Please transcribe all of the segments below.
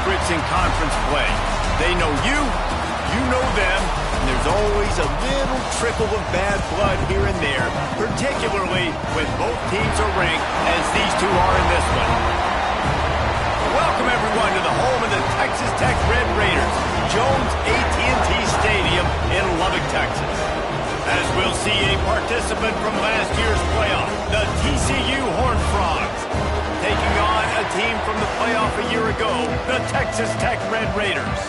favorites in conference play. They know you, you know them, and there's always a little trickle of bad blood here and there, particularly when both teams are ranked as these two are in this one. Welcome, everyone, to the home of the Texas Tech Red Raiders, Jones AT&T Stadium in Lubbock, Texas. As we'll see a participant from last year's playoff, the TCU Horned Frogs, taking on a team from the playoff a year ago, the Texas Tech Red Raiders.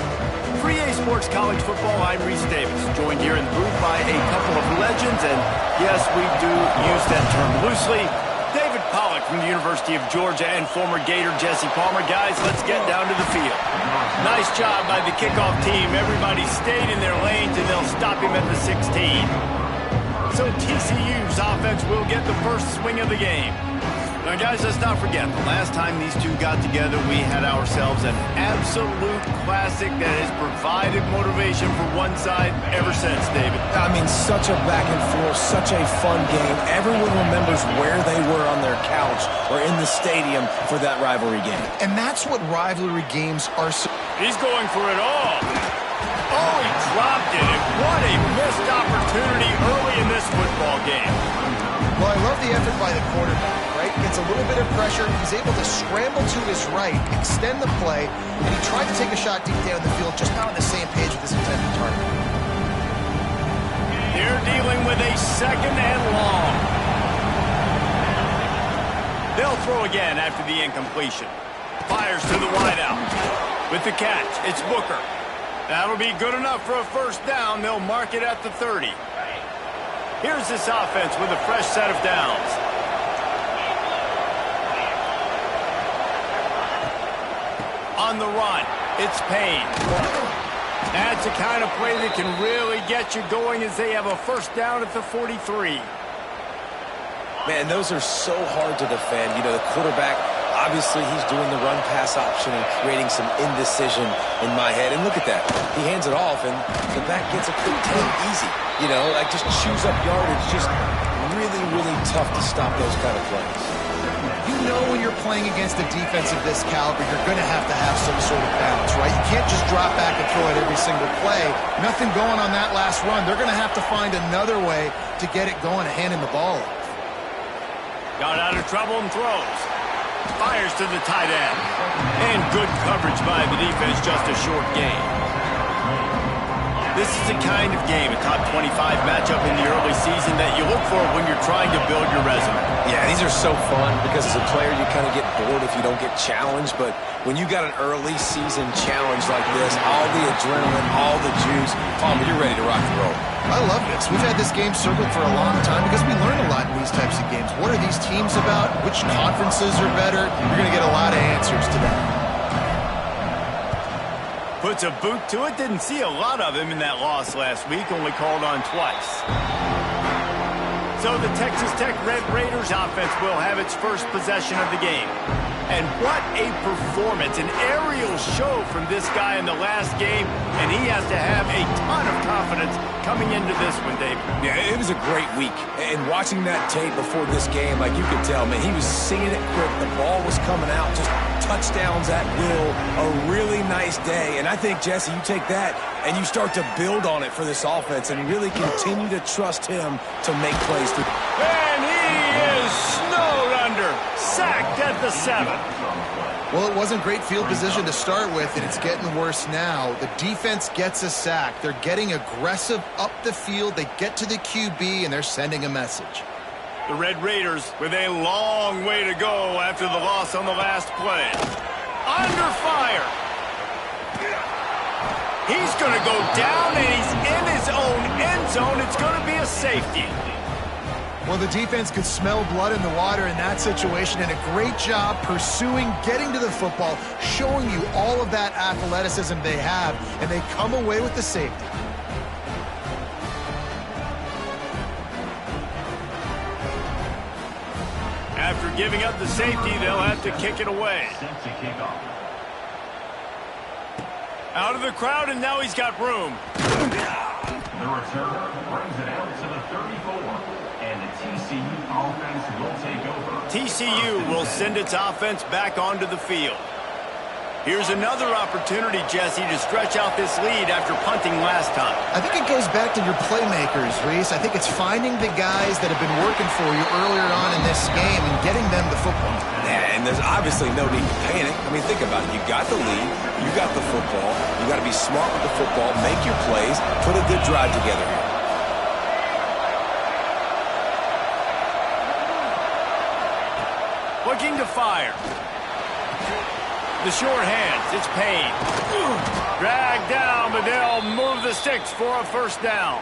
For EA Sports College Football, I'm Reese Davis, joined here in the booth by a couple of legends, and yes, we do use that term loosely. David Pollack from the University of Georgia and former Gator Jesse Palmer. Guys, let's get down to the field. Nice job by the kickoff team. Everybody stayed in their lanes, and they'll stop him at the 16. So TCU's offense will get the first swing of the game. Now, guys, let's not forget, the last time these two got together, we had ourselves an absolute classic that has provided motivation for one side ever since, David. I mean, such a back and forth, such a fun game. Everyone remembers where they were on their couch or in the stadium for that rivalry game. And that's what rivalry games are. He's going for it all. Oh, he dropped it. And what a missed opportunity early in this football game. Well, I love the effort by the quarterback, right? Gets a little bit of pressure. He's able to scramble to his right, extend the play, and he tried to take a shot deep down the field, just not on the same page with his intended target. They're dealing with a second and long. They'll throw again after the incompletion. Fires to the wideout. With the catch, it's Booker. That'll be good enough for a first down. They'll mark it at the 30. Here's this offense with a fresh set of downs. On the run, it's Payne. That's the kind of play that can really get you going as they have a first down at the 43. Man, those are so hard to defend. You know, the quarterback, obviously he's doing the run-pass option and creating some indecision in my head. And look at that. He hands it off, and the back gets a quick 10 easy. You know, like just chews up yardage. Just really, really tough to stop those kind of plays. You know when you're playing against a defense of this caliber, you're going to have some sort of balance, right? You can't just drop back and throw it every single play. Nothing going on that last run. They're going to have to find another way to get it going and handing the ball off. Got out of trouble and throws. Fires to the tight end. And good coverage by the defense, just a short gain. This is the kind of game, a top 25 matchup in the early season, that you look for when you're trying to build your resume. Yeah, these are so fun because as a player you kind of get bored if you don't get challenged, but when you got an early season challenge like this, all the adrenaline, all the juice, Palmer, you're ready to rock and roll. I love this. We've had this game circled for a long time because we learn a lot in these types of games. What are these teams about? Which conferences are better? You're going to get a lot of answers to that. Puts a boot to it. Didn't see a lot of him in that loss last week. Only called on twice. So the Texas Tech Red Raiders offense will have its first possession of the game. And what a performance, an aerial show from this guy in the last game, and he has to have a ton of confidence coming into this one, David. Yeah, it was a great week. And watching that tape before this game, like you could tell, man, he was singing it quick. The ball was coming out, just touchdowns at will. A really nice day. And I think, Jesse, you take that and you start to build on it for this offense and really continue to trust him to make plays. And he is snowed under. Sacked at the 7. Well, it wasn't great field position to start with, and it's getting worse now. The defense gets a sack. They're getting aggressive up the field. They get to the QB, and they're sending a message. The Red Raiders with a long way to go after the loss on the last play. Under fire. He's going to go down, and he's in his own end zone. It's going to be a safety. Well, the defense could smell blood in the water in that situation, and a great job pursuing, getting to the football, showing you all of that athleticism they have, and they come away with the safety. After giving up the safety, they'll have to kick it away. Out of the crowd, and now he's got room. The return brings it out to the 34. And the TCU offense will take over. TCU will send its offense back onto the field. Here's another opportunity, Jesse, to stretch out this lead after punting last time. I think it goes back to your playmakers, Reese. I think it's finding the guys that have been working for you earlier on in this game and getting them the football. Yeah, and there's obviously no need to panic. I mean, think about it. You got the lead. You got the football. You got to be smart with the football, make your plays, put a good drive together here. Looking to fire. The short hands, it's Payne. Dragged down, but they'll move the sticks for a first down.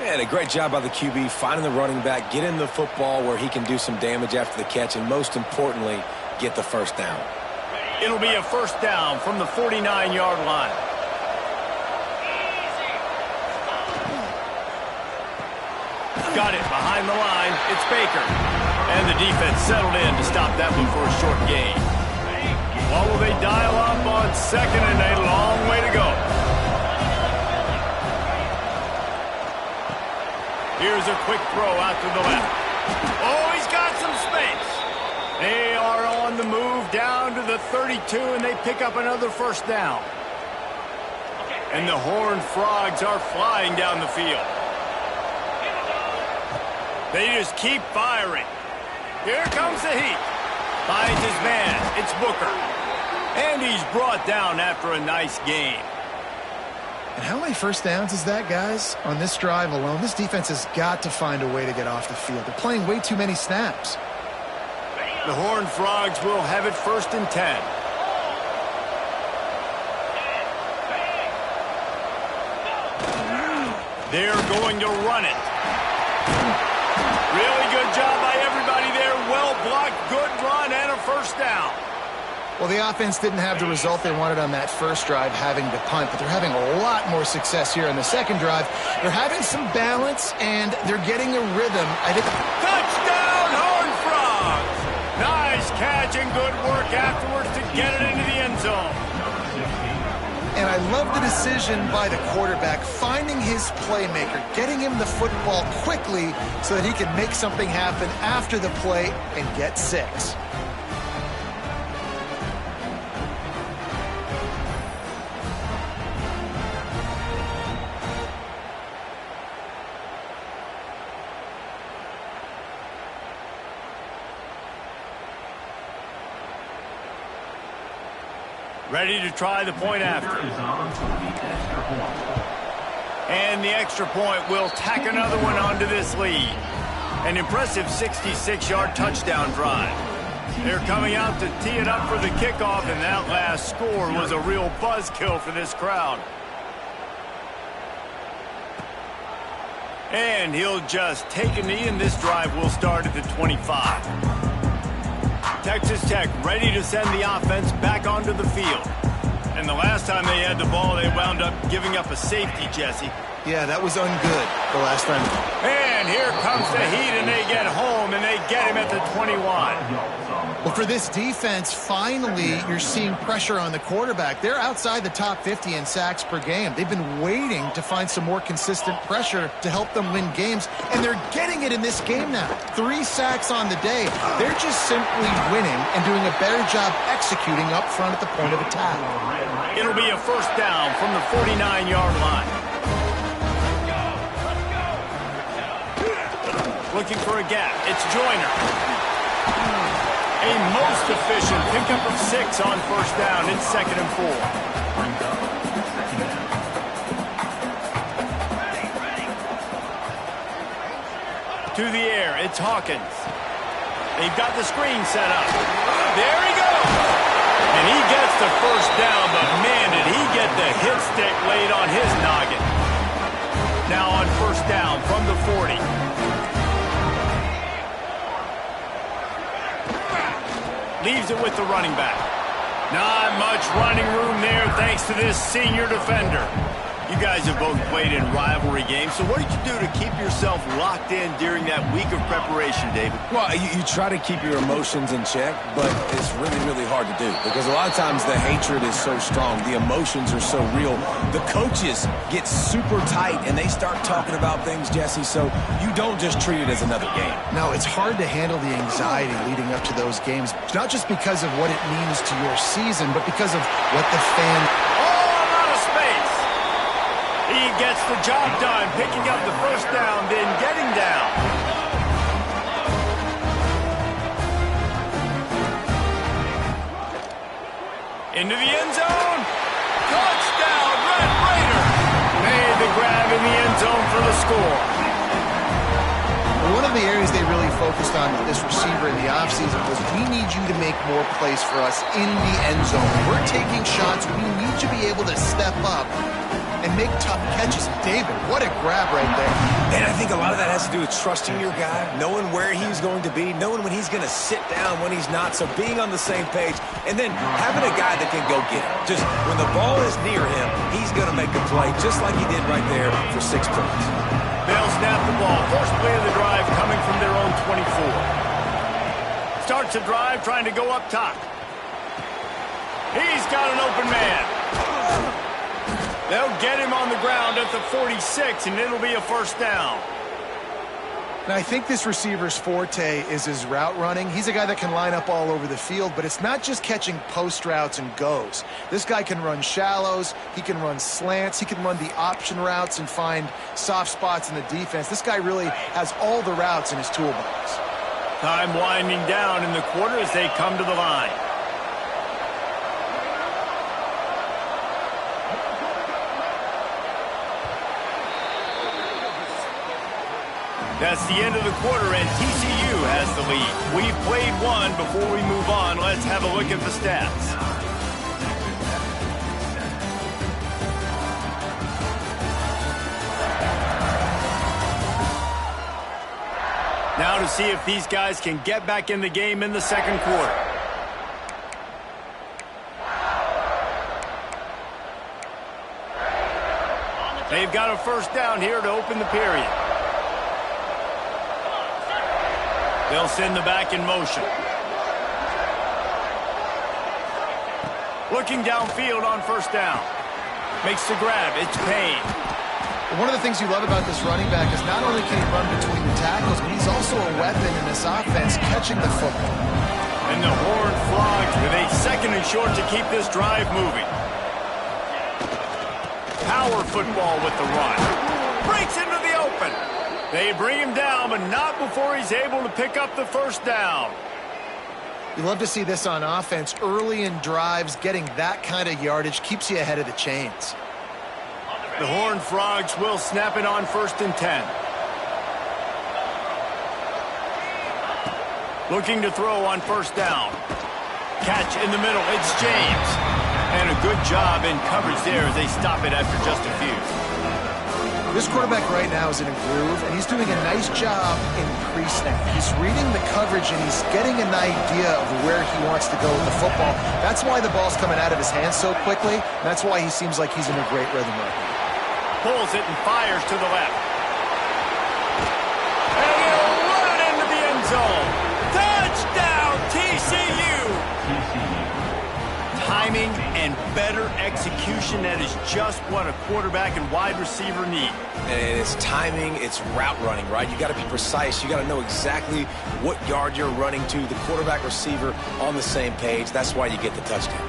And a great job by the QB finding the running back, getting the football where he can do some damage after the catch, and most importantly, get the first down. It'll be a first down from the 49-yard line. Got it behind the line. It's Baker. And the defense settled in to stop that one for a short gain. What will they dial up on second and a long way to go? Here's a quick throw out to the left. Oh, he's got some space. They are on the move down to the 32, and they pick up another first down. And the Horned Frogs are flying down the field. They just keep firing. Here comes the heat. Finds his man. It's Booker. And he's brought down after a nice gain. And how many first downs is that, guys? On this drive alone, this defense has got to find a way to get off the field. They're playing way too many snaps. The Horned Frogs will have it first and 10. They're going to run it. Really good job by everybody there. Well blocked, good run, and a first down. Well, the offense didn't have the result they wanted on that first drive, having to punt, but they're having a lot more success here in the second drive. They're having some balance, and they're getting a rhythm. I think. Touchdown, Horned Frogs! Nice catch and good work afterwards to get it into the end zone. And I love the decision by the quarterback, finding his playmaker, getting him the football quickly so that he can make something happen after the play and get 6. Ready to try the point after. And the extra point will tack another one onto this lead. An impressive 66-yard touchdown drive. They're coming out to tee it up for the kickoff, and that last score was a real buzzkill for this crowd. And he'll just take a knee, and this drive will start at the 25. Texas Tech ready to send the offense back onto the field. And the last time they had the ball, they wound up giving up a safety, Jesse. Yeah, that was ungood the last time. And here comes the heat, and they get home, and they get him at the 21. Well, for this defense, finally, you're seeing pressure on the quarterback. They're outside the top 50 in sacks per game. They've been waiting to find some more consistent pressure to help them win games, and they're getting it in this game now. 3 sacks on the day. They're just simply winning and doing a better job executing up front at the point of attack. It'll be a first down from the 49-yard line. Looking for a gap. It's Joyner. A most efficient pickup of 6 on first down. It's 2nd and 4. To the air, it's Hawkins. They've got the screen set up. There he goes. And he gets the first down, but man, did he get the hit stick laid on his noggin. Now on first down from the 40. Leaves it with the running back. Not much running room there thanks to this senior defender. You guys have both played in rivalry games, so what did you do to keep yourself locked in during that week of preparation, David? Well, you try to keep your emotions in check, but it's really, really hard to do because a lot of times the hatred is so strong. The emotions are so real. The coaches get super tight, and they start talking about things, Jesse, so you don't just treat it as another game. No, it's hard to handle the anxiety leading up to those games, not just because of what it means to your season, but because of what the fan... He gets the job done, picking up the first down, then getting down. Into the end zone. Touchdown, Red Raider. Made the grab in the end zone for the score. One of the areas they really focused on with this receiver in the offseason was we need you to make more plays for us in the end zone. We're taking shots. We need you to be able to step up and make tough catches. David, what a grab right there. And I think a lot of that has to do with trusting your guy, knowing where he's going to be, knowing when he's going to sit down, when he's not, so being on the same page, and then having a guy that can go get it. Just when the ball is near him, he's going to make the play, just like he did right there for 6 points. They'll snap the ball. First play of the drive coming from their own 24. Starts the drive trying to go up top. He's got an open man. They'll get him on the ground at the 46, and it'll be a first down. And I think this receiver's forte is his route running. He's a guy that can line up all over the field, but it's not just catching post routes and goes. This guy can run shallows, he can run slants, he can run the option routes and find soft spots in the defense. This guy really has all the routes in his toolbox. Time winding down in the quarter as they come to the line. That's the end of the quarter, and TCU has the lead. We've played one. Before we move on, let's have a look at the stats. Now to see if these guys can get back in the game in the second quarter. They've got a first down here to open the period. They'll send the back in motion. Looking downfield on first down. Makes the grab. It's Payne. One of the things you love about this running back is not only can he run between the tackles, but he's also a weapon in this offense, catching the football. And the horn flogged with a second and short to keep this drive moving. Power football with the run. Breaks into the open. They bring him down, but not before he's able to pick up the first down. You love to see this on offense. Early in drives, getting that kind of yardage keeps you ahead of the chains. The Horned Frogs will snap it on 1st and 10. Looking to throw on first down. Catch in the middle. It's James. And a good job in coverage there as they stop it after just a few. This quarterback right now is in a groove, and he's doing a nice job in pre-snap. He's reading the coverage, and he's getting an idea of where he wants to go with the football. That's why the ball's coming out of his hands so quickly, and that's why he seems like he's in a great rhythm right now. Pulls it and fires to the left. And he'll run it into the end zone. Touchdown, TCU! Timing and better execution, that is just what a quarterback and wide receiver need. And it's timing, it's route running, right? You got to be precise. You got to know exactly what yard you're running to. The quarterback receiver on the same page. That's why you get the touchdown.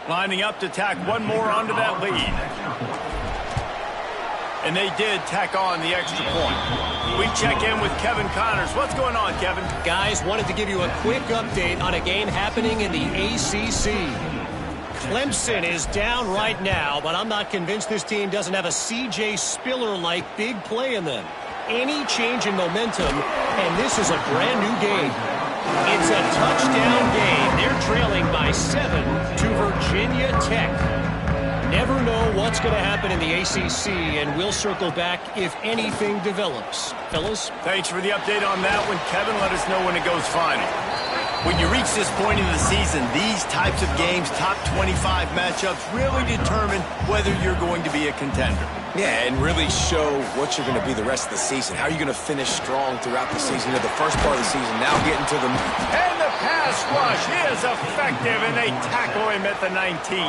Lining up to tack one more onto that lead. And they did tack on the extra point. We check in with Kevin Connors. What's going on, Kevin? Guys, wanted to give you a quick update on a game happening in the ACC. Clemson is down right now, but I'm not convinced this team doesn't have a C.J. Spiller-like big play in them. Any change in momentum, and this is a brand-new game. It's a touchdown game. They're trailing by 7 to Virginia Tech. never know what's going to happen in the ACC, and we'll circle back if anything develops. Fellas? Thanks for the update on that one, Kevin. Let us know when it goes final. When you reach this point in the season, these types of games, top 25 matchups, really determine whether you're going to be a contender. Yeah, and really show what you're going to be the rest of the season. How are you going to finish strong throughout the season? You know, the first part of the season, now getting to the... And the pass rush is effective, and they tackle him at the 19.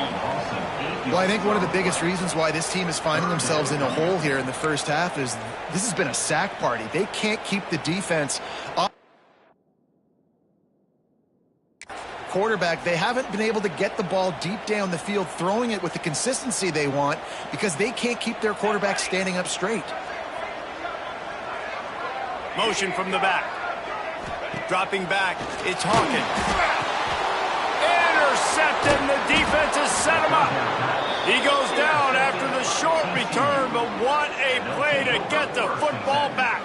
Well, I think one of the biggest reasons why this team is finding themselves in a hole here in the first half is this has been a sack party. They can't keep the defense up. Quarterback, they haven't been able to get the ball deep down the field, throwing it with the consistency they want because they can't keep their quarterback standing up straight. Motion from the back. Dropping back, it's Hawkins. Intercepted, and the defense has set him up. He goes down after the short return, but what a play to get the football back.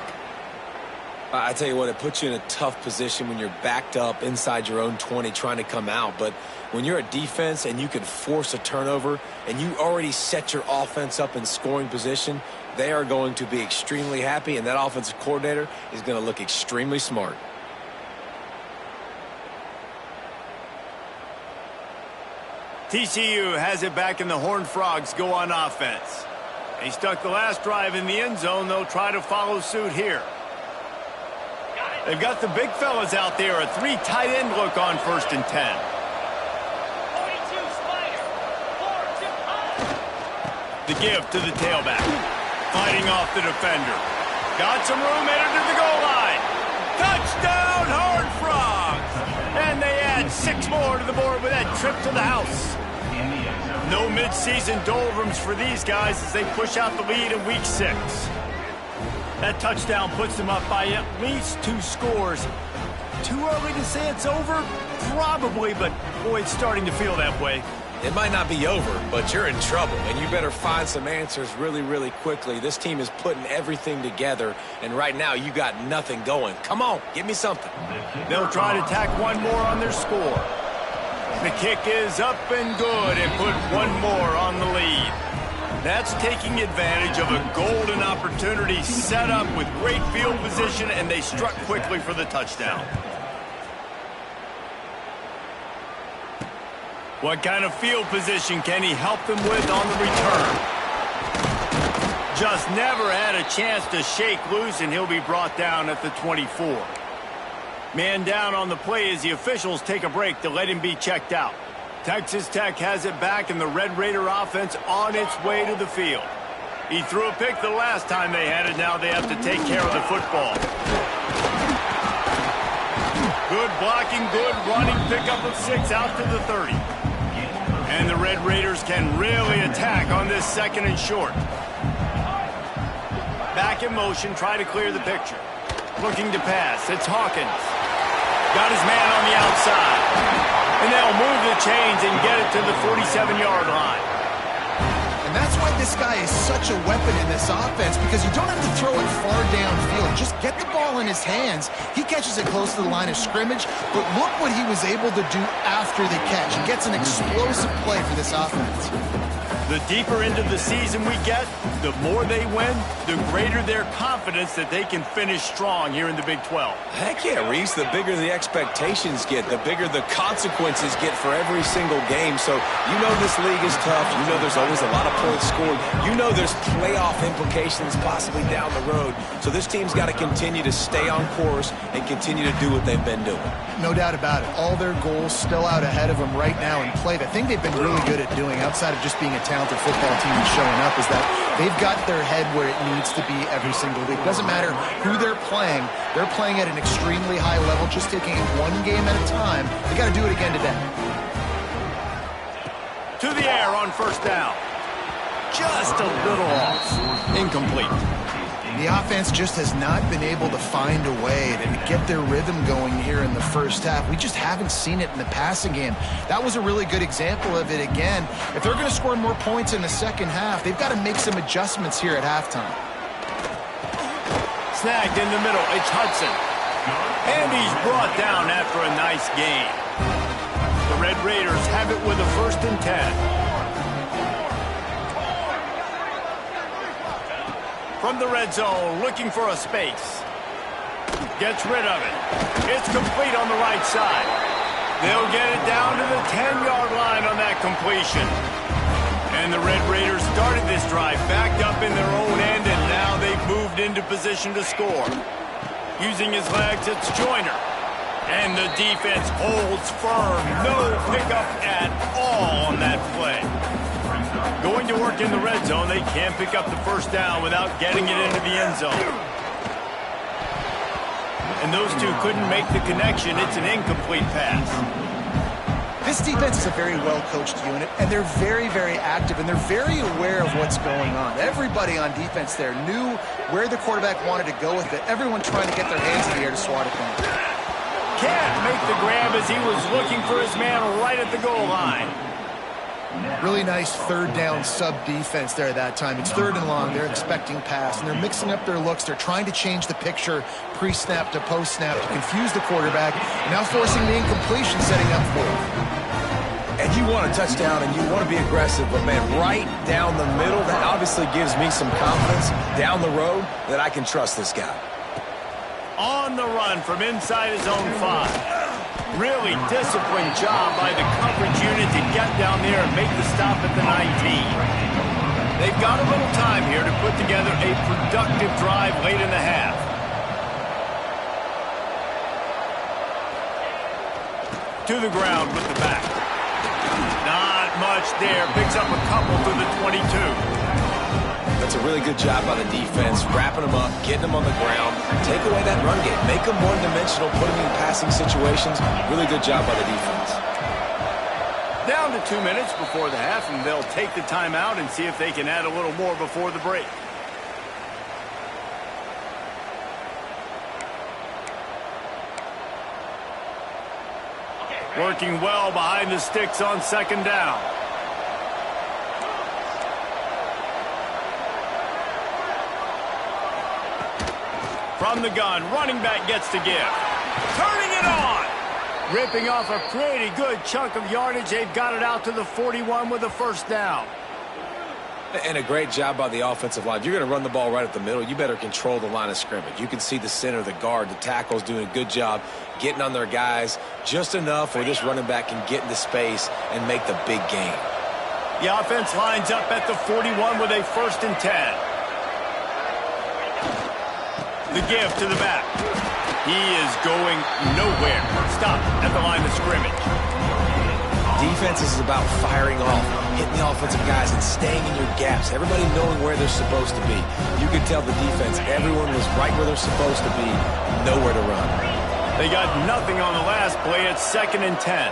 I tell you what, it puts you in a tough position when you're backed up inside your own 20 trying to come out. But when you're a defense and you can force a turnover and you already set your offense up in scoring position, they are going to be extremely happy, and that offensive coordinator is going to look extremely smart. TCU has it back, and the Horned Frogs go on offense. They stuck the last drive in the end zone. They'll try to follow suit here. They've got the big fellas out there. A 3 tight end look on 1st and 10. The give to the tailback. Fighting off the defender. Got some room, headed to the goal line. Touchdown, Horned Frogs! And they add 6 more to the board with that trip to the house. No mid-season doldrums for these guys as they push out the lead in Week 6. That touchdown puts them up by at least 2 scores. Too early to say it's over? Probably, but boy, it's starting to feel that way. It might not be over, but you're in trouble, and you better find some answers really, really quickly. This team is putting everything together, and right now you got nothing going. Come on, give me something. They'll try to tack 1 more on their score. The kick is up and good and put 1 more on the lead. That's taking advantage of a golden opportunity set up with great field position, and they struck quickly for the touchdown. What kind of field position can he help them with on the return? Just never had a chance to shake loose, and he'll be brought down at the 24. Man down on the play as the officials take a break to let him be checked out. Texas Tech has it back, and the Red Raider offense on its way to the field. He threw a pick the last time they had it. Now they have to take care of the football. Good blocking, good running, pickup of 6 out to the 30. And the Red Raiders can really attack on this 2nd and short. Back in motion, try to clear the picture. Looking to pass, it's Hawkins. Got his man on the outside. And they'll move the chains and get it to the 47-yard line. And that's why this guy is such a weapon in this offense, because you don't have to throw it far downfield. Just get the ball in his hands. He catches it close to the line of scrimmage, but look what he was able to do after the catch. He gets an explosive play for this offense. The deeper into the season we get, the more they win, the greater their confidence that they can finish strong here in the Big 12. Heck yeah, Reese. The bigger the expectations get, the bigger the consequences get for every single game. So you know this league is tough. You know there's always a lot of points scored. You know there's playoff implications possibly down the road. So this team's got to continue to stay on course and continue to do what they've been doing. No doubt about it. All their goals still out ahead of them right now in play. The thing they've been really good at doing, outside of just being a talented football team and showing up, is that they've got their head where it needs to be every single week. Doesn't matter who they're playing at an extremely high level, just taking it 1 game at a time. They got to do it again today. To the air on 1st down. Just a little off. Incomplete. The offense just has not been able to find a way to get their rhythm going here in the first half. We just haven't seen it in the passing game. That was a really good example of it again. If they're going to score more points in the second half, they've got to make some adjustments here at halftime. Snagged in the middle, it's Hudson. And he's brought down after a nice gain. The Red Raiders have it with a 1st and 10. From the red zone, looking for a space. Gets rid of it. It's complete on the right side. They'll get it down to the 10-yard line on that completion. And the Red Raiders started this drive backed up in their own end, and now they've moved into position to score. Using his legs, it's Joyner. And the defense holds firm. No pickup at all on that play. Going to work in the red zone, they can't pick up the first down without getting it into the end zone. And those two couldn't make the connection. It's an incomplete pass. This defense is a very well-coached unit, and they're very, very active, and they're very aware of what's going on. Everybody on defense there knew where the quarterback wanted to go with it. Everyone trying to get their hands in the air to swat it down. Can't make the grab as he was looking for his man right at the goal line. Really nice third down sub-defense there that time. It's third and long. They're expecting pass, and they're mixing up their looks. They're trying to change the picture pre-snap to post-snap to confuse the quarterback, and now forcing the incompletion, setting up for it. And you want a touchdown and you want to be aggressive, but, man, right down the middle, that obviously gives me some confidence down the road that I can trust this guy. On the run from inside his own 5. Really disciplined job by the coverage unit to get down there and make the stop at the 19. They've got a little time here to put together a productive drive late in the half. To the ground with the back. Not much there. Picks up a couple to the 22. That's a really good job by the defense, wrapping them up, getting them on the ground, take away that run game, make them one-dimensional, put them in passing situations. Really good job by the defense. Down to 2 minutes before the half, and they'll take the timeout and see if they can add a little more before the break. Working well behind the sticks on second down. From the gun, running back gets to give. Turning it on. Ripping off a pretty good chunk of yardage. They've got it out to the 41 with a first down. And a great job by the offensive line. If you're going to run the ball right at the middle, you better control the line of scrimmage. You can see the center, the guard, the tackles doing a good job getting on their guys just enough where this running back can get into space and make the big gain. The offense lines up at the 41 with a 1st and 10. The give to the back. He is going nowhere. Stop at the line of scrimmage. Defense is about firing off, hitting the offensive guys and staying in your gaps. Everybody knowing where they're supposed to be. You could tell the defense, everyone was right where they're supposed to be, nowhere to run. They got nothing on the last play. It's 2nd and 10.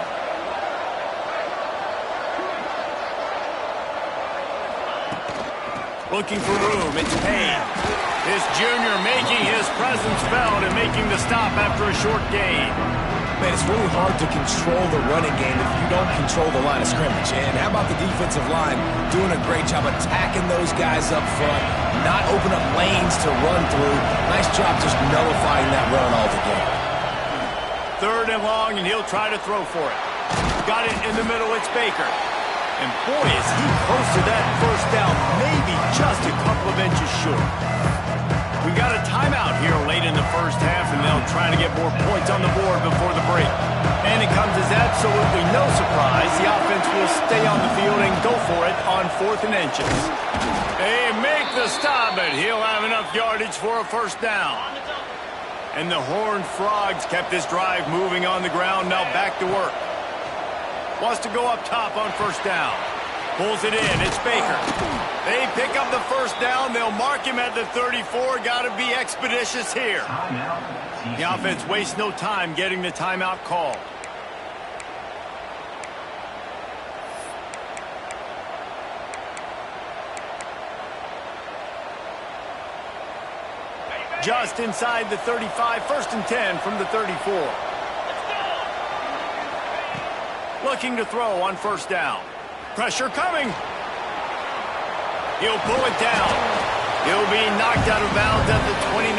Looking for room. It's Payne. This junior making his presence felt and making the stop after a short gain. Man, it's really hard to control the running game if you don't control the line of scrimmage. And how about the defensive line doing a great job attacking those guys up front, not open up lanes to run through. Nice job just nullifying that run altogether. 3rd and long, and he'll try to throw for it. Got it in the middle. It's Baker. And boy, is he close to that first down, maybe just a couple of inches short. We got a timeout here late in the first half, and they'll try to get more points on the board before the break. And it comes as absolutely no surprise. The offense will stay on the field and go for it on 4th and inches. They make the stop, but he'll have enough yardage for a first down. And the Horned Frogs kept this drive moving on the ground. Now back to work. Wants to go up top on first down. Pulls it in. It's Baker. They pick up the first down. They'll mark him at the 34. Got to be expeditious here. The offense wastes no time getting the timeout called. Just inside the 35. 1st and 10 from the 34. Looking to throw on first down. Pressure coming. He'll pull it down. He'll be knocked out of bounds at the 29.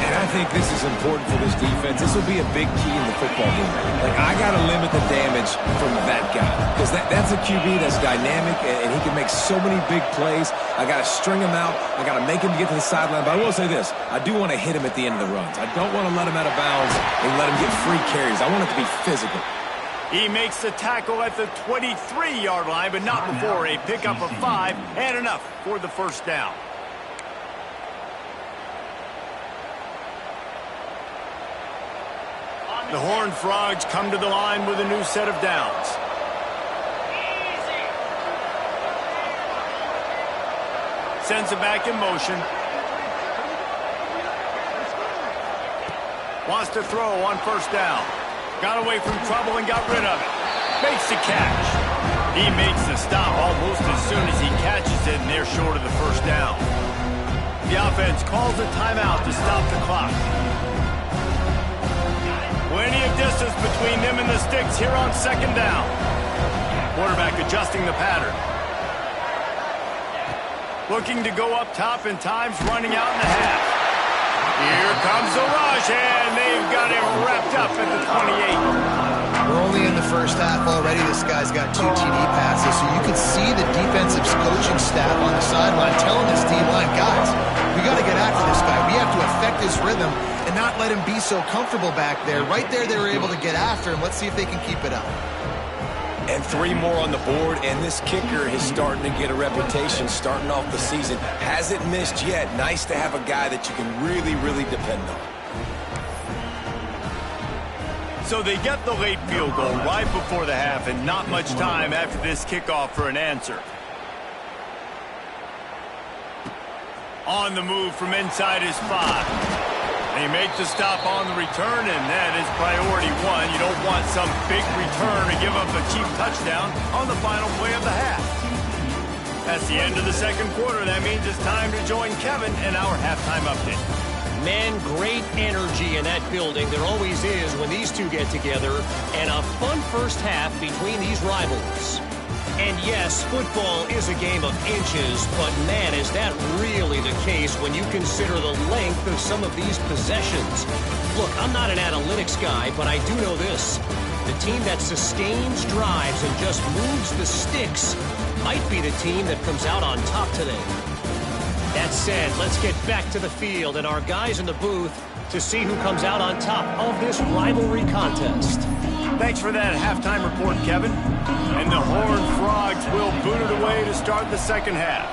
And I think this is important for this defense. This will be a big key in the football game. Like, I got to limit the damage from that guy because that's a QB that's dynamic and he can make so many big plays. I got to string him out. I got to make him get to the sideline. But I will say this. I do want to hit him at the end of the runs. I don't want to let him out of bounds and let him get free carries. I want it to be physical. He makes the tackle at the 23-yard line, but not before a pickup of 5 and enough for the first down. The Horned Frogs come to the line with a new set of downs. Sends it back in motion. Wants to throw on first down. Got away from trouble and got rid of it. Makes the catch. He makes the stop almost as soon as he catches it, and they're short of the first down. The offense calls a timeout to stop the clock. Plenty of distance between them and the sticks here on second down. Quarterback adjusting the pattern. Looking to go up top, and time's running out in the half. Here comes the rush, and they've got him wrapped up at the 28. We're only in the first half already. This guy's got 2 TD passes, so you can see the defensive coaching staff on the sideline telling this D-line, guys, we got to get after this guy. We have to affect his rhythm and not let him be so comfortable back there. Right there, they were able to get after him. Let's see if they can keep it up. And 3 more on the board, and this kicker is starting to get a reputation starting off the season. Hasn't missed yet. Nice to have a guy that you can really, really depend on. So they get the late field goal right before the half, and not much time after this kickoff for an answer. On the move from inside his 5. He makes the stop on the return, and that is priority 1. You don't want some big return to give up a cheap touchdown on the final play of the half. That's the end of the second quarter. That means it's time to join Kevin in our halftime update. Man, great energy in that building. There always is when these two get together, and a fun first half between these rivals. And yes, football is a game of inches, but man, is that really the case when you consider the length of some of these possessions. Look, I'm not an analytics guy, but I do know this. The team that sustains drives and just moves the sticks might be the team that comes out on top today. That said, let's get back to the field and our guys in the booth to see who comes out on top of this rivalry contest. Thanks for that halftime report, Kevin. And the Horned Frogs will boot it away to start the second half.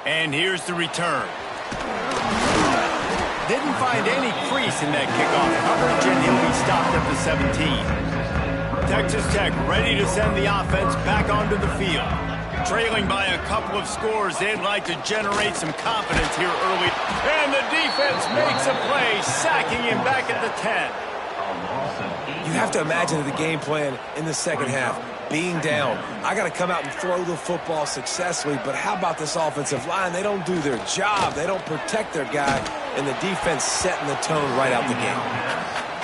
And here's the return. Didn't find any crease in that kickoff coverage, and he'll be stopped at the 17. Texas Tech ready to send the offense back onto the field. Trailing by a couple of scores, they'd like to generate some confidence here early. And the defense makes a play, sacking him back at the 10. You have to imagine the game plan in the second half. Being down, I got to come out and throw the football successfully, but how about this offensive line? They don't do their job. They don't protect their guy, and the defense setting the tone right out the game.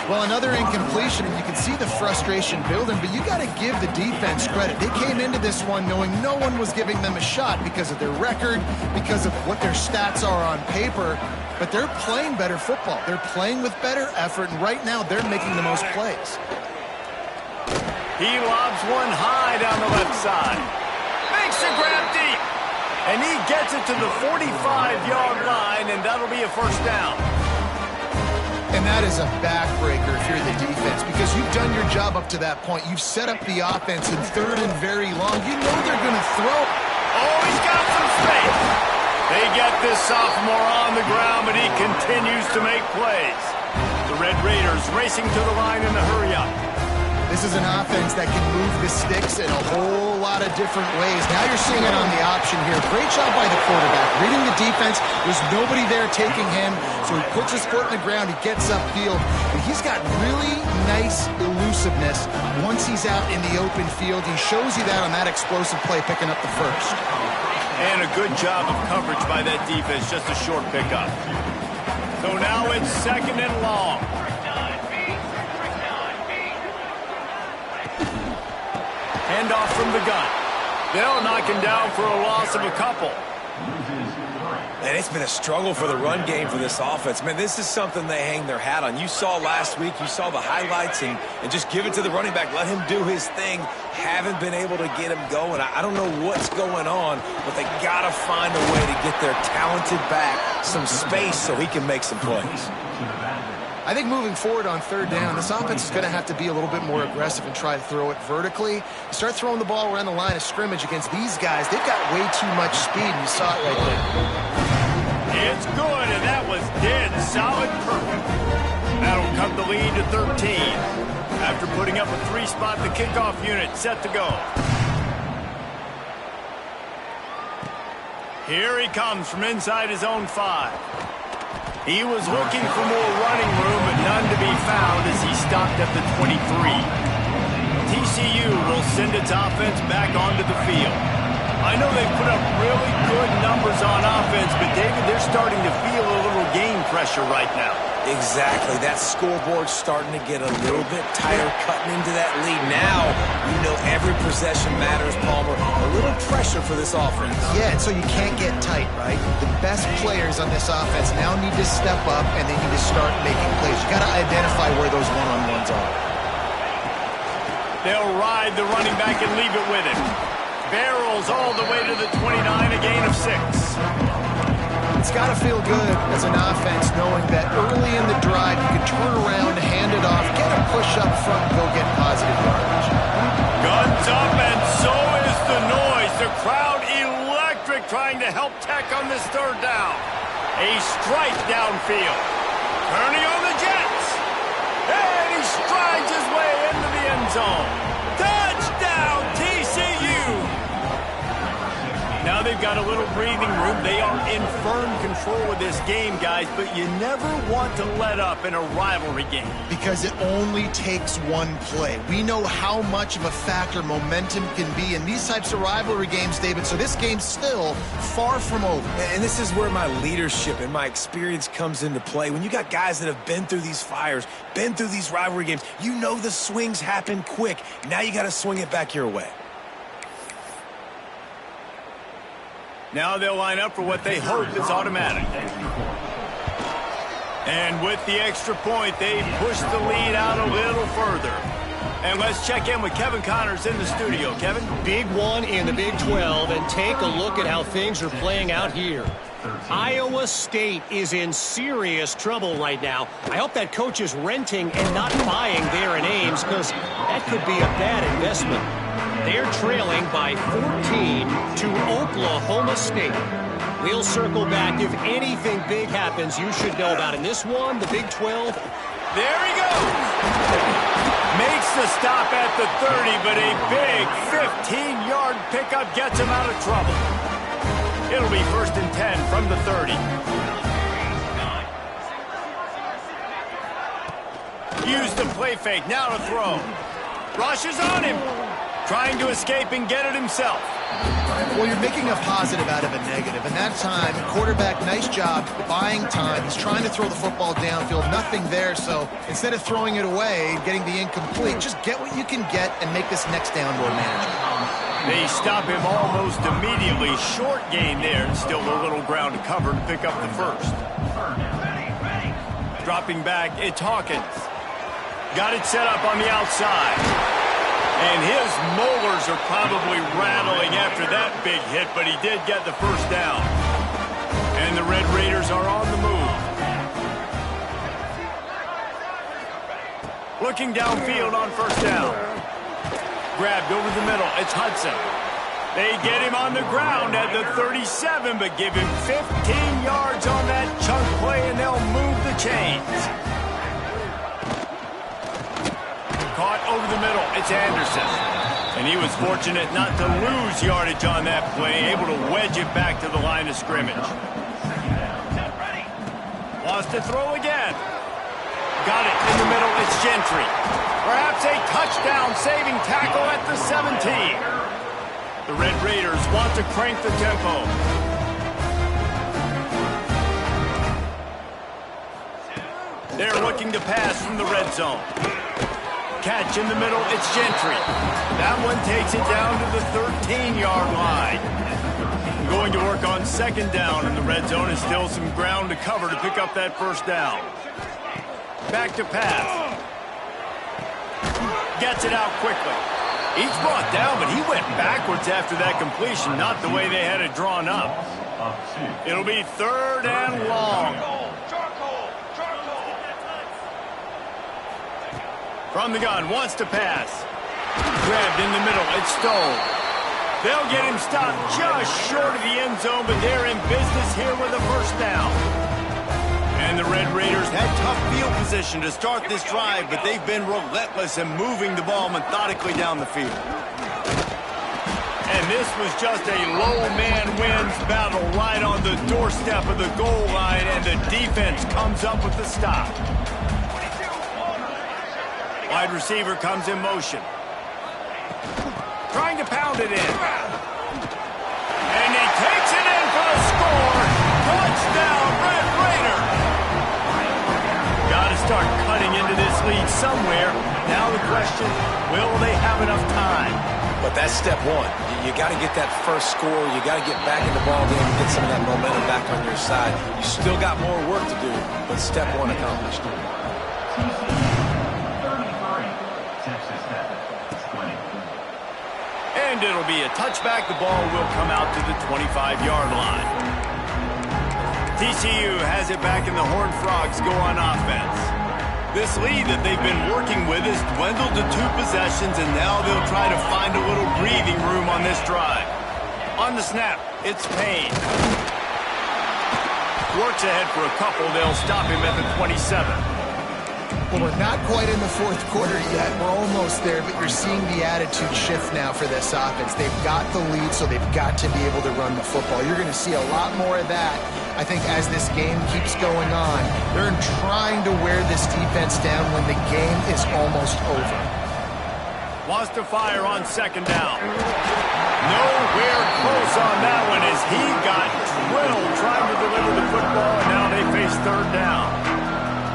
Well, another incompletion, and you can see the frustration building, but you got to give the defense credit. They came into this one knowing no one was giving them a shot because of their record, because of what their stats are on paper, but they're playing better football. They're playing with better effort, and right now they're making the most plays. He lobs one high down the left side. Makes the grab deep. And he gets it to the 45-yard line, and that'll be a first down. And that is a backbreaker if you're the defense, because you've done your job up to that point. You've set up the offense in 3rd and very long. You know they're going to throw. Oh, he's got some space. They get this sophomore on the ground, but he continues to make plays. The Red Raiders racing to the line in the hurry-up. This is an offense that can move the sticks in a whole lot of different ways. Now you're seeing it on the option here. Great job by the quarterback. Reading the defense. There's nobody there taking him, so he puts his foot in the ground. He gets upfield. And he's got really nice elusiveness once he's out in the open field. He shows you that on that explosive play, picking up the first. And a good job of coverage by that defense. Just a short pickup. So now it's 2nd and long. Handoff from the gun. They'll knock him down for a loss of a couple. And it's been a struggle for the run game for this offense. Man, this is something they hang their hat on. You saw last week, you saw the highlights, and just give it to the running back. Let him do his thing. Haven't been able to get him going. I don't know what's going on, but they got to find a way to get their talented back some space so he can make some plays. I think moving forward on third down, this offense is going to have to be a little bit more aggressive and try to throw it vertically. You start throwing the ball around the line of scrimmage against these guys, they've got way too much speed, and you saw it right there. It's good, and that was dead solid perfect. That'll cut the lead to 13. After putting up a 3-spot, the kickoff unit set to go. Here he comes from inside his own 5. He was looking for more running room, but none to be found as he stopped at the 23. TCU will send its offense back onto the field. I know they've put up really good numbers on offense, but David, they're starting to feel a little game pressure right now. Exactly. That scoreboard's starting to get a little bit tighter, cutting into that lead. Now, you know every possession matters, Palmer. A little pressure for this offense. Yeah, and so you can't get tight, right? The best players on this offense now need to step up, and they need to start making plays. You got to identify where those one-on-ones are. They'll ride the running back and leave it with him. Barrels all the way to the 29, a gain of 6. It's got to feel good as an offense knowing that early in the drive you can turn around, hand it off, get a push up front, and go get positive yardage. Guns up, and so is the noise. The crowd electric trying to help Tech on this third down. A strike downfield. Turning on the Jets. And he strides his way into the end zone. Touchdown, TCU! Now they've got a little breathing room. They are in firm control of this game, guys, but you never want to let up in a rivalry game. Because it only takes one play. We know how much of a factor momentum can be in these types of rivalry games, David, so this game's still far from over. And this is where my leadership and my experience comes into play. When you got guys that have been through these fires, been through these rivalry games, you know the swings happen quick. Now you got to swing it back your way. Now they'll line up for what they hope is automatic. And with the extra point, they push the lead out a little further. And let's check in with Kevin Connors in the studio. Kevin? Big one in the Big 12, and take a look at how things are playing out here. Iowa State is in serious trouble right now. I hope that coach is renting and not buying there in Ames, because that could be a bad investment. They're trailing by 14 to Oklahoma State. We'll circle back. If anything big happens, you should know about. In this one, the Big 12. There he goes. Makes the stop at the 30, but a big 15-yard pickup gets him out of trouble. It'll be 1st and 10 from the 30. Use the play fake. Now to throw. Rush is on him. Trying to escape and get it himself. Well, you're making a positive out of a negative. And that time, quarterback, nice job buying time. He's trying to throw the football downfield. Nothing there. So instead of throwing it away, getting the incomplete, just get what you can get and make this next down more manageable. They stop him almost immediately. Short gain there, and still a little ground to cover to pick up the first. Dropping back, it's Hawkins. Got it set up on the outside. And his molars are probably rattling after that big hit, but he did get the first down. And the Red Raiders are on the move. Looking downfield on first down. Grabbed over the middle. It's Hudson. They get him on the ground at the 37, but give him 15 yards on that chunk play, and they'll move the chains. Caught over the middle. It's Anderson. And he was fortunate not to lose yardage on that play, able to wedge it back to the line of scrimmage. Wants to throw again. Got it in the middle. It's Gentry. Perhaps a touchdown-saving tackle at the 17. The Red Raiders want to crank the tempo. They're looking to pass from the red zone. Catch in the middle, it's Gentry. That one takes it down to the 13-yard line. Go going to work on second down in the red zone, and still some ground to cover to pick up that first down. Back to pass. Gets it out quickly. He's brought down, but he went backwards after that completion, not the way they had it drawn up. It'll be 3rd and long. From the gun, wants to pass. Grabbed in the middle, it's Stowe. They'll get him stopped just short of the end zone, but they're in business here with a first down. And the Red Raiders had tough field position to start this drive, but they've been relentless in moving the ball methodically down the field. And this was just a low man wins battle right on the doorstep of the goal line, and the defense comes up with the stop. Wide receiver comes in motion. Trying to pound it in. And he takes it in for the score. Touchdown, Red Raider. Got to start cutting into this lead somewhere. Now the question, will they have enough time? But that's step one. You got to get that first score. You got to get back in the ball game and get some of that momentum back on your side. You still got more work to do, but step one accomplished. And it'll be a touchback. The ball will come out to the 25-yard line. TCU has it back, and the Horned Frogs go on offense. This lead that they've been working with has dwindled to 2 possessions, and now they'll try to find a little breathing room on this drive. On the snap, it's Payne. Works ahead for a couple. They'll stop him at the 27. Well, we're not quite in the 4th quarter yet. We're almost there, but you're seeing the attitude shift now for this offense. They've got the lead, so they've got to be able to run the football. You're going to see a lot more of that, I think, as this game keeps going on. They're trying to wear this defense down when the game is almost over. Wants to fire on second down. Nowhere close on that one as he got drilled trying to deliver the football, and now they face 3rd down.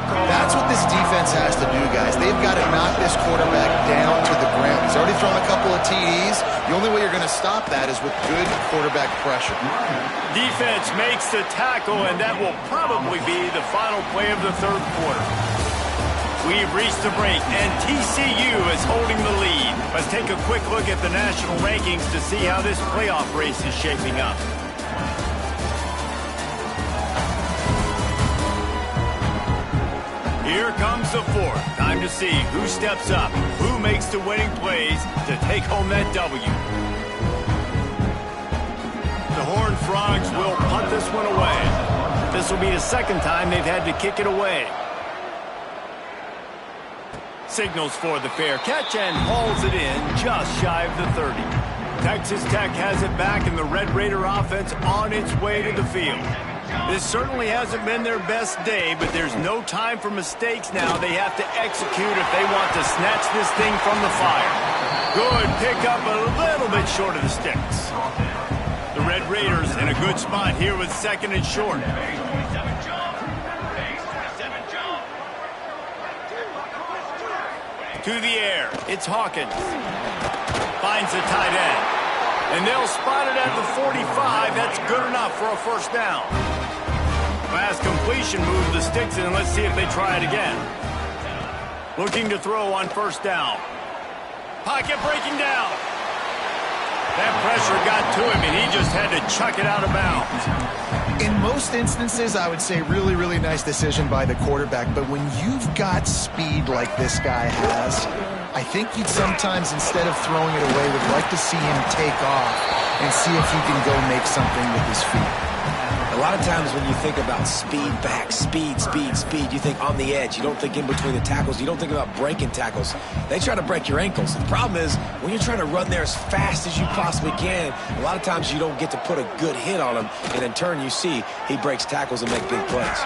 That's what this defense has to do, guys. They've got to knock this quarterback down to the ground. He's already thrown a couple of TDs. The only way you're going to stop that is with good quarterback pressure. Defense makes the tackle, and that will probably be the final play of the 3rd quarter. We've reached the break, and TCU is holding the lead. Let's take a quick look at the national rankings to see how this playoff race is shaping up. Here comes the 4th. Time to see who steps up, who makes the winning plays to take home that W. The Horned Frogs will punt this one away. This will be the 2nd time they've had to kick it away. Signals for the fair catch and hauls it in just shy of the 30. Texas Tech has it back, and the Red Raider offense on its way to the field. This certainly hasn't been their best day, but there's no time for mistakes now. They have to execute if they want to snatch this thing from the fire. Good pickup, a little bit short of the sticks. The Red Raiders in a good spot here with 2nd and short. To the air, it's Hawkins. Finds the tight end. And they'll spot it at the 45. That's good enough for a first down. Last completion moved the sticks in. Let's see if they try it again. Looking to throw on first down. Pocket breaking down. That pressure got to him, and he just had to chuck it out of bounds. In most instances, I would say really, really nice decision by the quarterback. But when you've got speed like this guy has, I think you'd sometimes, instead of throwing it away, would like to see him take off and see if he can go make something with his feet. A lot of times when you think about speed back, speed, you think on the edge. You don't think in between the tackles. You don't think about breaking tackles. They try to break your ankles. The problem is when you're trying to run there as fast as you possibly can, a lot of times you don't get to put a good hit on him, and in turn you see he breaks tackles and make big plays.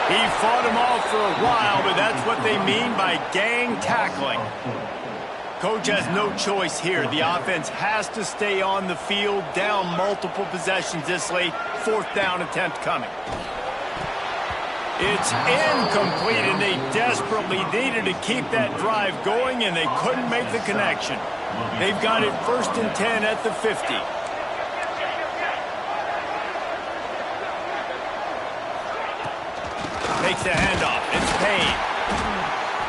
He fought him off for a while, but that's what they mean by gang tackling. Coach has no choice here. The offense has to stay on the field, down multiple possessions this late. 4th down attempt coming. It's incomplete, and they desperately needed to keep that drive going, and they couldn't make the connection. They've got it 1st and 10 at the 50. takes the handoff. It's Payne.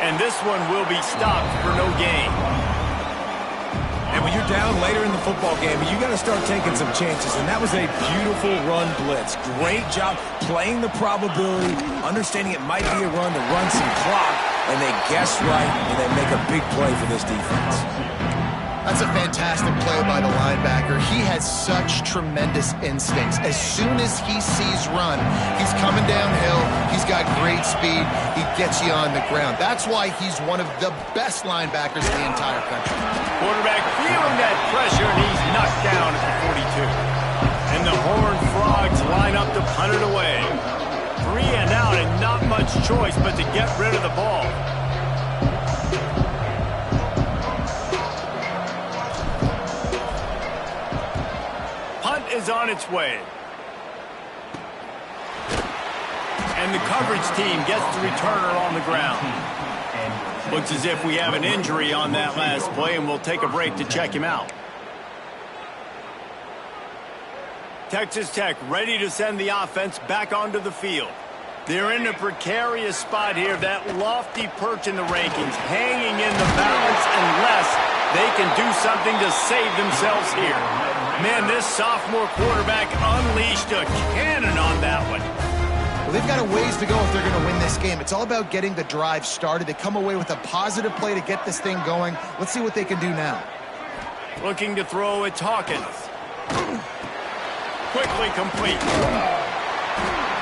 And this one will be stopped for no gain. And when you're down later in the football game, you got to start taking some chances. And that was a beautiful run blitz. Great job playing the probability, understanding it might be a run to run some clock, and they guess right, and they make a big play for this defense. That's a fantastic play by the linebacker. He has such tremendous instincts. As soon as he sees run, he's coming downhill. He's got great speed. He gets you on the ground. That's why he's one of the best linebackers in the entire country. Quarterback feeling that pressure, and he's knocked down at the 42. And the Horned Frogs line up to punt it away. 3 and out, and not much choice but to get rid of the ball. Is on its way. And the coverage team gets the returner on the ground. Looks as if we have an injury on that last play, and we'll take a break to check him out. Texas Tech ready to send the offense back onto the field. They're in a precarious spot here, that lofty perch in the rankings, hanging in the balance unless they can do something to save themselves here. Man, this sophomore quarterback unleashed a cannon on that one. Well, they've got a ways to go if they're going to win this game. It's all about getting the drive started. They come away with a positive play to get this thing going. Let's see what they can do now. Looking to throw, it's Hawkins. Quickly complete.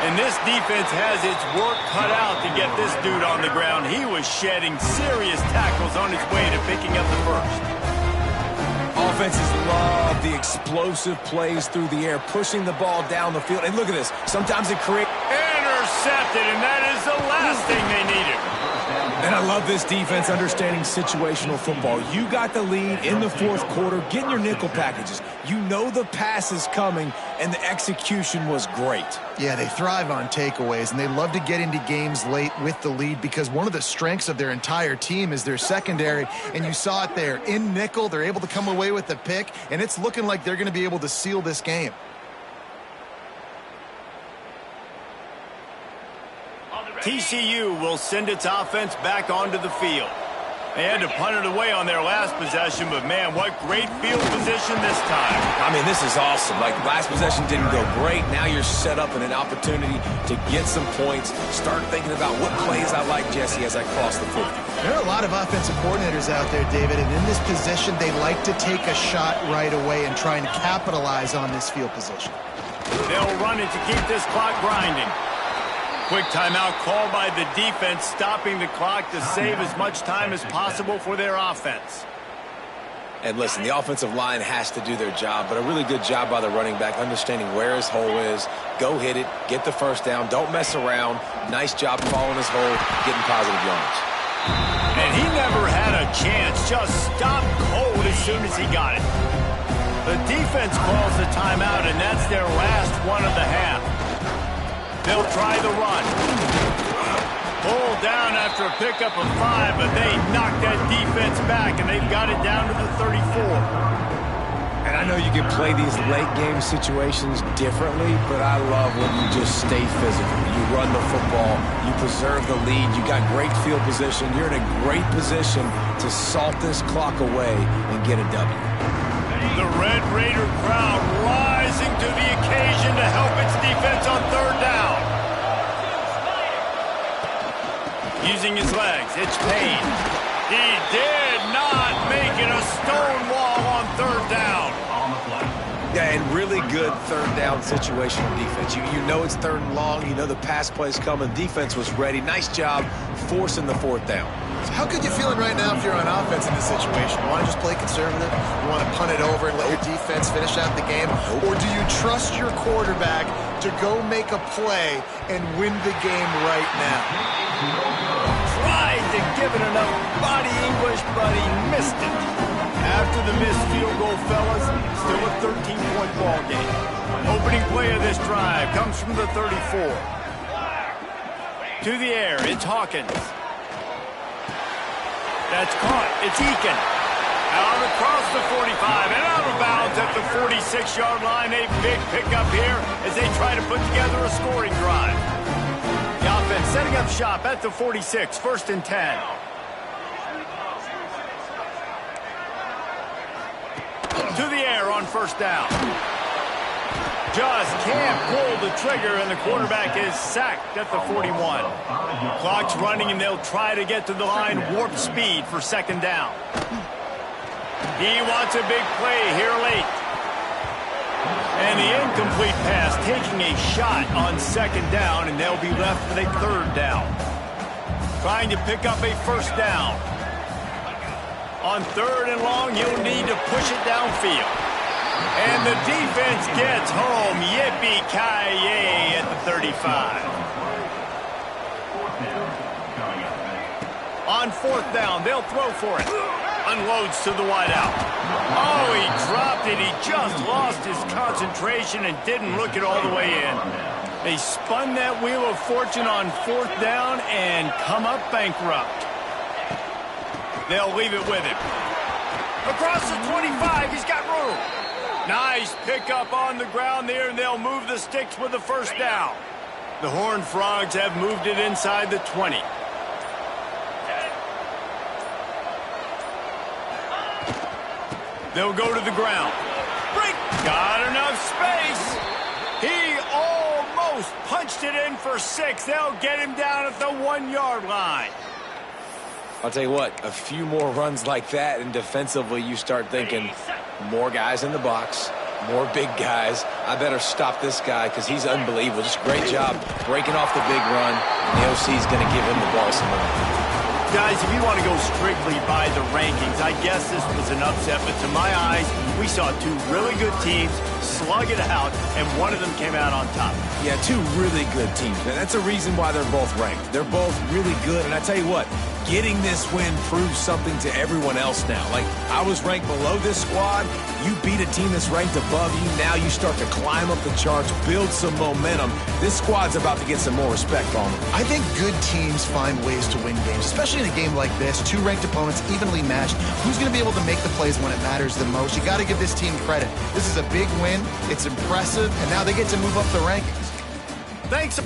And this defense has its work cut out to get this dude on the ground. He was shedding serious tackles on his way to picking up the first. Offenses love the explosive plays through the air, pushing the ball down the field. And look at this. Sometimes it creates... Intercepted, and that is the last thing they needed. And I love this defense understanding situational football. You got the lead in the fourth quarter, getting your nickel packages. You know the pass is coming, and the execution was great. Yeah, they thrive on takeaways, and they love to get into games late with the lead because one of the strengths of their entire team is their secondary, and you saw it there. In nickel, they're able to come away with the pick, and it's looking like they're going to be able to seal this game. TCU will send its offense back onto the field. They had to punt it away on their last possession, but man, what great field position this time. I mean, this is awesome. Like, last possession didn't go great. Now you're set up in an opportunity to get some points. Start thinking about what plays I like, Jesse, as I cross the 50. There are a lot of offensive coordinators out there, David, and in this position, they like to take a shot right away and try and capitalize on this field position. They'll run it to keep this clock grinding. Quick timeout called by the defense, stopping the clock to save as much time as possible for their offense. And listen, the offensive line has to do their job, but a really good job by the running back, understanding where his hole is. Go hit it, get the first down, don't mess around. Nice job following his hole, getting positive yards. And he never had a chance, just stopped cold as soon as he got it. The defense calls the timeout, and that's their last one of the half. They'll try the run. Pulled down after a pickup of 5, but they knocked that defense back, and they've got it down to the 34. And I know you can play these late-game situations differently, but I love when you just stay physical. You run the football. You preserve the lead. You got great field position. You're in a great position to salt this clock away and get a W. The Red Raider crowd rising to the occasion to help its defense on third down. Using his legs, it's Payne. He did not make it a stone wall on third down. Yeah, and really good third down situational defense. You know it's third and long. You know the pass play's coming. Defense was ready. Nice job forcing the fourth down. So how good you feeling right now if you're on offense in this situation? You want to just play conservative? You want to punt it over and let your defense finish out the game? Or do you trust your quarterback to go make a play and win the game right now? Tried to give it enough body English, but he missed it. After the missed field goal, fellas, still a 13-point ball game. Opening play of this drive comes from the 34. To the air, it's Hawkins. That's caught. It's Eakin. Out across the 45 and out of bounds at the 46-yard line. A big pickup here as they try to put together a scoring drive. The offense setting up shop at the 46, 1st and 10. To the air on 1st down. Just can't pull the trigger, and the quarterback is sacked at the 41. Clock's running, and they'll try to get to the line warp speed for 2nd down. He wants a big play here late. And the incomplete pass taking a shot on 2nd down, and they'll be left with a 3rd down. Trying to pick up a 1st down. On 3rd and long, he'll need to push it downfield. And the defense gets home. Yippee-ki-yay at the 35. On 4th down, they'll throw for it. Unloads to the wideout. Oh, he dropped it. He just lost his concentration and didn't look it all the way in. They spun that wheel of fortune on 4th down and come up bankrupt. They'll leave it with him. Across the 25, he's got room. Nice pickup on the ground there, and they'll move the sticks with the 1st down. The Horned Frogs have moved it inside the 20. They'll go to the ground. Break. Got enough space. He almost punched it in for 6. They'll get him down at the 1-yard line. I'll tell you what, a few more runs like that, and defensively you start thinking, more guys in the box, more big guys. I better stop this guy because he's unbelievable. Just great job breaking off the big run, and the OC is going to give him the ball some more. Guys, if you want to go strictly by the rankings, I guess this was an upset, but to my eyes, we saw 2 really good teams slug it out, and one of them came out on top. Yeah, 2 really good teams, and that's a reason why they're both ranked. They're both really good, and I tell you what, getting this win proves something to everyone else now. Like, I was ranked below this squad. You beat a team that's ranked above you. Now you start to climb up the charts, build some momentum. This squad's about to get some more respect on them. I think good teams find ways to win games, especially in a game like this. 2 ranked opponents, evenly matched. Who's going to be able to make the plays when it matters the most? You got to give this team credit. This is a big win. It's impressive, and now they get to move up the rankings. Thanks.